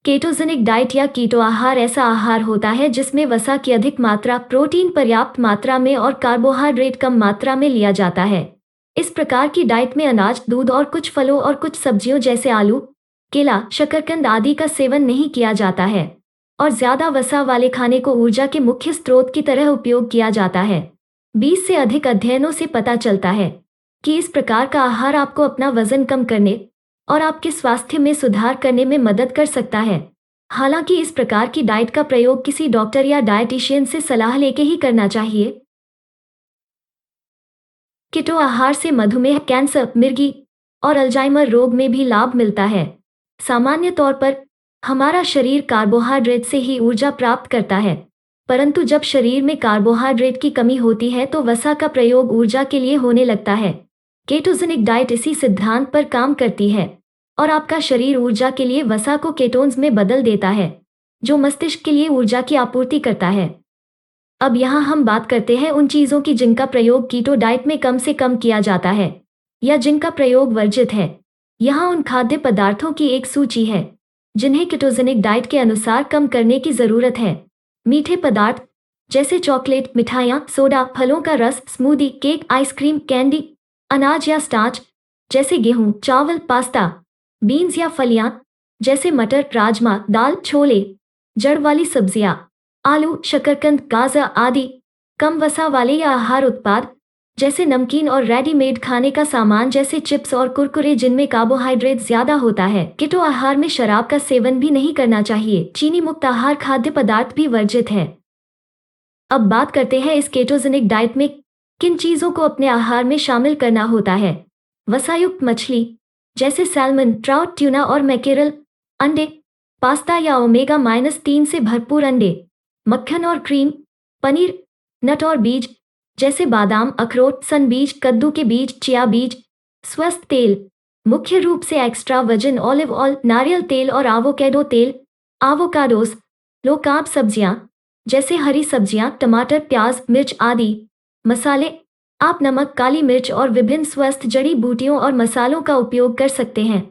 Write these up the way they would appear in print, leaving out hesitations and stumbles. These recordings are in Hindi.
केटोजेनिक डाइट या कीटो आहार ऐसा आहार होता है जिसमें वसा की अधिक मात्रा, प्रोटीन पर्याप्त मात्रा में और कार्बोहाइड्रेट कम मात्रा में लिया जाता है। इस प्रकार की डाइट में अनाज, दूध और कुछ फलों और कुछ सब्जियों जैसे आलू, केला, शकरकंद आदि का सेवन नहीं किया जाता है और ज्यादा वसा वाले खाने को ऊर्जा के मुख्य स्रोत की तरह उपयोग किया जाता है। 20 से अधिक अध्ययनों से पता चलता है कि इस प्रकार का आहार आपको अपना वजन कम करने और आपके स्वास्थ्य में सुधार करने में मदद कर सकता है। हालांकि इस प्रकार की डाइट का प्रयोग किसी डॉक्टर या डाइटिशियन से सलाह लेके ही करना चाहिए। कीटो आहार से मधुमेह, कैंसर, मिर्गी और अल्जाइमर रोग में भी लाभ मिलता है। सामान्य तौर पर हमारा शरीर कार्बोहाइड्रेट से ही ऊर्जा प्राप्त करता है, परंतु जब शरीर में कार्बोहाइड्रेट की कमी होती है तो वसा का प्रयोग ऊर्जा के लिए होने लगता है। केटोजेनिक डाइट इसी सिद्धांत पर काम करती है और आपका शरीर ऊर्जा के लिए वसा को केटोन्स में बदल देता है, जो मस्तिष्क के लिए ऊर्जा की आपूर्ति करता है। अब यहाँ हम बात करते हैं उन चीज़ों की जिनका प्रयोग कीटो डाइट में कम से कम किया जाता है या जिनका प्रयोग वर्जित है। यहाँ उन खाद्य पदार्थों की एक सूची है जिन्हें केटोजेनिक डाइट के अनुसार कम करने की ज़रूरत है। मीठे पदार्थ जैसे चॉकलेट, मिठाइयाँ, सोडा, फलों का रस, स्मूदी, केक, आइसक्रीम, कैंडी। अनाज या स्टार्च जैसे गेहूं, चावल, पास्ता, बीन्स या फलियां जैसे मटर, राजमा, दाल, छोले। जड़ वाली सब्जियां, आलू, शकरकंद, गाजर आदि। कम वसा वाले या आहार उत्पाद जैसे नमकीन और रेडीमेड खाने का सामान जैसे चिप्स और कुरकुरे जिनमें कार्बोहाइड्रेट ज्यादा होता है। कीटो आहार में शराब का सेवन भी नहीं करना चाहिए। चीनी मुक्त आहार खाद्य पदार्थ भी वर्जित है। अब बात करते हैं इस केटोजेनिक डाइट में किन चीजों को अपने आहार में शामिल करना होता है। वसायुक्त मछली जैसे सैल्मन, ट्राउट, ट्यूना और मैकेरल। अंडे, पास्ता या ओमेगा-3 से भरपूर अंडे। मक्खन और क्रीम। पनीर। नट और बीज जैसे बादाम, अखरोट, सन बीज, कद्दू के बीज, चिया बीज। स्वस्थ तेल मुख्य रूप से एक्स्ट्रा वर्जिन ऑलिव ऑयल, नारियल तेल और एवोकेडो तेल। एवोकाडोस। लो कार्ब सब्जियां जैसे हरी सब्जियां, टमाटर, प्याज, मिर्च आदि। मसाले, आप नमक, काली मिर्च और विभिन्न स्वस्थ जड़ी बूटियों और मसालों का उपयोग कर सकते हैं।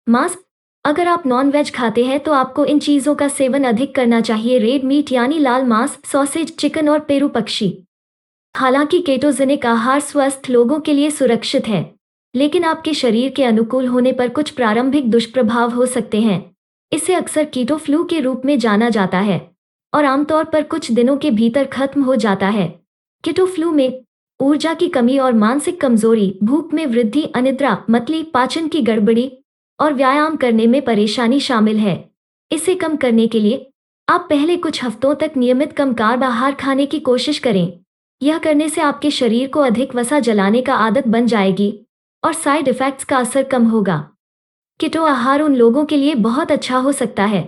मांस, अगर आप नॉन वेज खाते हैं तो आपको इन चीज़ों का सेवन अधिक करना चाहिए। रेड मीट यानी लाल मांस, सॉसेज, चिकन और पेरू पक्षी। हालांकि केटोजेनिक आहार स्वस्थ लोगों के लिए सुरक्षित है, लेकिन आपके शरीर के अनुकूल होने पर कुछ प्रारंभिक दुष्प्रभाव हो सकते हैं। इसे अक्सर कीटो फ्लू के रूप में जाना जाता है और आमतौर पर कुछ दिनों के भीतर खत्म हो जाता है। कीटो फ्लू में ऊर्जा की कमी और मानसिक कमजोरी, भूख में वृद्धि, अनिद्रा, मतली, पाचन की गड़बड़ी और व्यायाम करने में परेशानी शामिल है। इसे कम करने के लिए आप पहले कुछ हफ्तों तक नियमित कम कार्ब आहार खाने की कोशिश करें। यह करने से आपके शरीर को अधिक वसा जलाने का आदत बन जाएगी और साइड इफेक्ट्स का असर कम होगा। कीटो आहार उन लोगों के लिए बहुत अच्छा हो सकता है